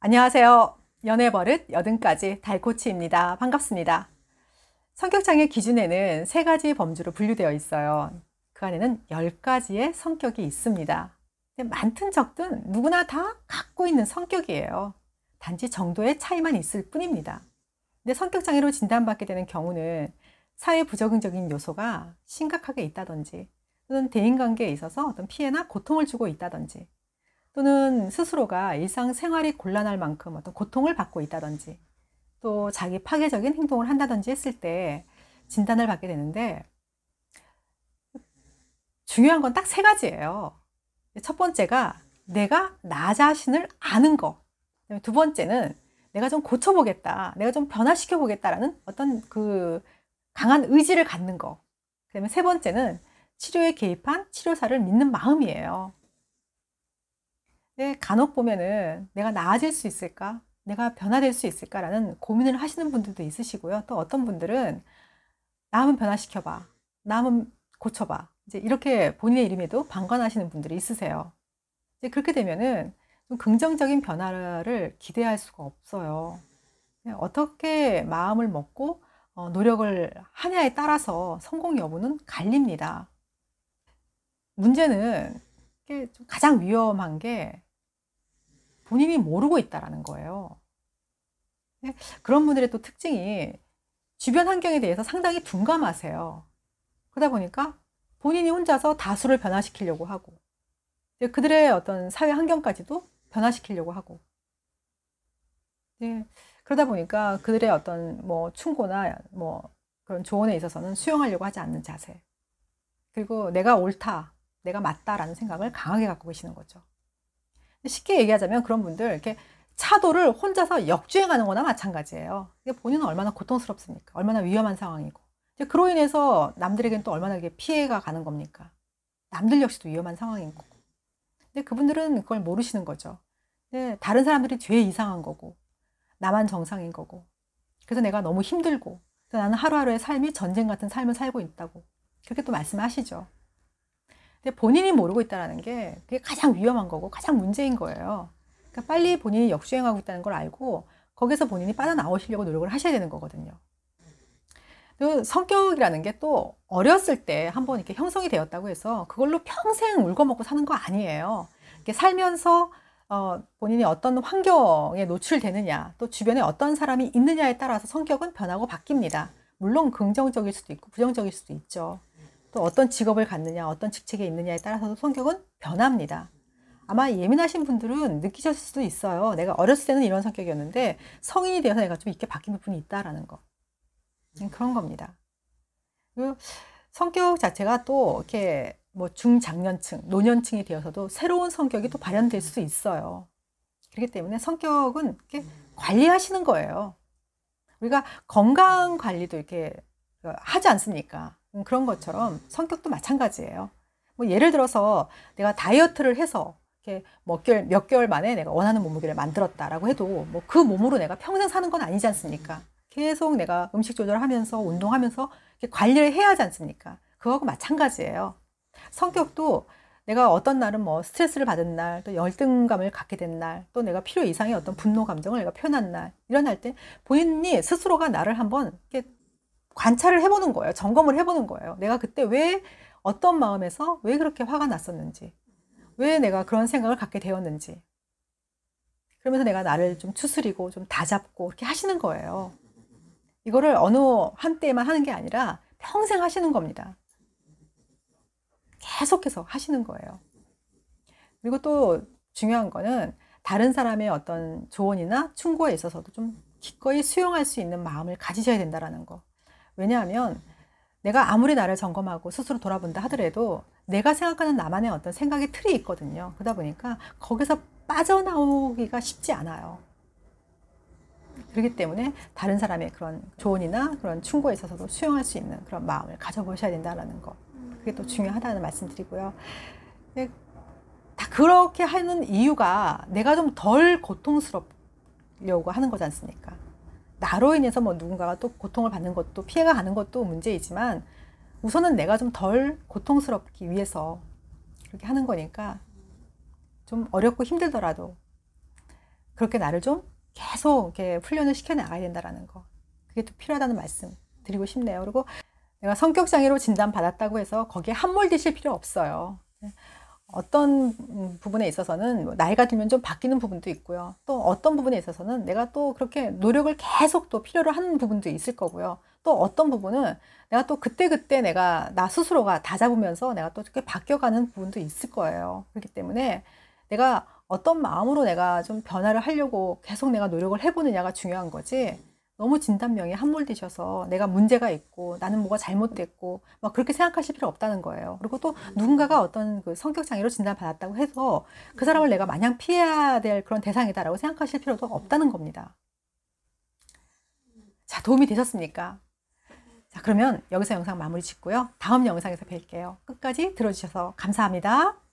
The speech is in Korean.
안녕하세요. 연애버릇 80가지 달코치입니다. 반갑습니다. 성격장애 기준에는 3가지 범주로 분류되어 있어요. 그 안에는 10가지의 성격이 있습니다. 많든 적든 누구나 다 갖고 있는 성격이에요. 단지 정도의 차이만 있을 뿐입니다. 근데 성격장애로 진단받게 되는 경우는 사회 부적응적인 요소가 심각하게 있다든지, 또는 대인관계에 있어서 어떤 피해나 고통을 주고 있다든지, 또는 스스로가 일상생활이 곤란할 만큼 어떤 고통을 받고 있다든지, 또 자기 파괴적인 행동을 한다든지 했을 때 진단을 받게 되는데, 중요한 건 딱 3가지예요. 첫 번째가 내가 나 자신을 아는 거. 두 번째는 내가 좀 고쳐보겠다, 내가 좀 변화시켜보겠다라는 어떤 그 강한 의지를 갖는 거. 그 다음에 3번째는 치료에 개입한 치료사를 믿는 마음이에요. 간혹 보면은 내가 나아질 수 있을까? 내가 변화될 수 있을까라는 고민을 하시는 분들도 있으시고요. 또 어떤 분들은 나 한번 변화시켜봐, 나 한번 고쳐봐, 이제 이렇게 본인의 이름에도 방관하시는 분들이 있으세요. 이제 그렇게 되면은 좀 긍정적인 변화를 기대할 수가 없어요. 어떻게 마음을 먹고 노력을 하냐에 따라서 성공 여부는 갈립니다. 문제는 좀 가장 위험한 게 본인이 모르고 있다라는 거예요. 그런 분들의 또 특징이 주변 환경에 대해서 상당히 둔감하세요. 그러다 보니까 본인이 혼자서 다수를 변화시키려고 하고, 그들의 어떤 사회 환경까지도 변화시키려고 하고, 그러다 보니까 그들의 어떤 충고나 그런 조언에 있어서는 수용하려고 하지 않는 자세, 그리고 내가 옳다, 내가 맞다라는 생각을 강하게 갖고 계시는 거죠. 쉽게 얘기하자면 그런 분들, 이렇게 차도를 혼자서 역주행하는 거나 마찬가지예요. 본인은 얼마나 고통스럽습니까? 얼마나 위험한 상황이고, 그로 인해서 남들에게는 또 얼마나 피해가 가는 겁니까? 남들 역시도 위험한 상황인 거고. 근데 그분들은 그걸 모르시는 거죠. 다른 사람들이 죄 이상한 거고, 나만 정상인 거고, 그래서 내가 너무 힘들고, 그래서 나는 하루하루의 삶이 전쟁 같은 삶을 살고 있다고, 그렇게 또 말씀하시죠. 근데 본인이 모르고 있다는 게 그게 가장 위험한 거고 가장 문제인 거예요. 그러니까 빨리 본인이 역주행하고 있다는 걸 알고 거기서 본인이 빠져나오시려고 노력을 하셔야 되는 거거든요. 그 성격이라는 게 또 어렸을 때 한번 이렇게 형성이 되었다고 해서 그걸로 평생 울거먹고 사는 거 아니에요. 이렇게 살면서 본인이 어떤 환경에 노출되느냐, 또 주변에 어떤 사람이 있느냐에 따라서 성격은 변하고 바뀝니다. 물론 긍정적일 수도 있고 부정적일 수도 있죠. 또 어떤 직업을 갖느냐, 어떤 직책에 있느냐에 따라서도 성격은 변합니다. 아마 예민하신 분들은 느끼셨을 수도 있어요. 내가 어렸을 때는 이런 성격이었는데 성인이 되어서 내가 좀 이렇게 바뀐 부분이 있다라는 거. 그런 겁니다. 그리고 성격 자체가 또 이렇게 중장년층, 노년층이 되어서도 새로운 성격이 또 발현될 수도 있어요. 그렇기 때문에 성격은 이렇게 관리하시는 거예요. 우리가 건강 관리도 이렇게 하지 않습니까? 그런 것처럼 성격도 마찬가지예요. 예를 들어서 내가 다이어트를 해서 이렇게 몇 개월 만에 내가 원하는 몸무게를 만들었다라고 해도 그 몸으로 내가 평생 사는 건 아니지 않습니까? 계속 내가 음식 조절하면서 운동하면서 이렇게 관리를 해야 하지 않습니까? 그거하고 마찬가지예요. 성격도 내가 어떤 날은 스트레스를 받은 날, 또 열등감을 갖게 된 날, 또 내가 필요 이상의 어떤 분노 감정을 내가 표현한 날, 이런 할 때 본인이 스스로가 나를 한번 이렇게 관찰을 해보는 거예요. 점검을 해보는 거예요. 내가 그때 왜 어떤 마음에서 왜 그렇게 화가 났었는지, 왜 내가 그런 생각을 갖게 되었는지, 그러면서 내가 나를 좀 추스리고 좀 다잡고 이렇게 하시는 거예요. 이거를 어느 한때만 하는 게 아니라 평생 하시는 겁니다. 계속해서 하시는 거예요. 그리고 또 중요한 거는 다른 사람의 어떤 조언이나 충고에 있어서도 좀 기꺼이 수용할 수 있는 마음을 가지셔야 된다는 거. 왜냐하면 내가 아무리 나를 점검하고 스스로 돌아본다 하더라도 내가 생각하는 나만의 어떤 생각의 틀이 있거든요. 그러다 보니까 거기서 빠져나오기가 쉽지 않아요. 그렇기 때문에 다른 사람의 그런 조언이나 그런 충고에 있어서도 수용할 수 있는 그런 마음을 가져보셔야 된다는 거. 그게 또 중요하다는 말씀드리고요. 다 그렇게 하는 이유가 내가 좀 덜 고통스럽려고 하는 거지 않습니까? 나로 인해서 누군가가 또 고통을 받는 것도 피해가 가는 것도 문제이지만 우선은 내가 좀 덜 고통스럽기 위해서 그렇게 하는 거니까 좀 어렵고 힘들더라도 그렇게 나를 좀 계속 이렇게 훈련을 시켜 나가야 된다라는 거. 그게 또 필요하다는 말씀 드리고 싶네요. 그리고 내가 성격장애로 진단받았다고 해서 거기에 함몰되실 필요 없어요. 어떤 부분에 있어서는 나이가 들면 좀 바뀌는 부분도 있고요. 또 어떤 부분에 있어서는 내가 또 그렇게 노력을 계속 또 필요로 하는 부분도 있을 거고요. 또 어떤 부분은 내가 또 그때그때 내가 나 스스로가 다잡으면서 내가 또 이렇게 바뀌어가는 부분도 있을 거예요. 그렇기 때문에 내가 어떤 마음으로 내가 좀 변화를 하려고 계속 내가 노력을 해보느냐가 중요한 거지, 너무 진단명에 함몰되셔서 내가 문제가 있고 나는 뭐가 잘못됐고 막 그렇게 생각하실 필요 없다는 거예요. 그리고 또 누군가가 어떤 그 성격장애로 진단받았다고 해서 그 사람을 내가 마냥 피해야 될 그런 대상이다라고 생각하실 필요도 없다는 겁니다. 자, 도움이 되셨습니까? 자, 그러면 여기서 영상 마무리 짓고요. 다음 영상에서 뵐게요. 끝까지 들어주셔서 감사합니다.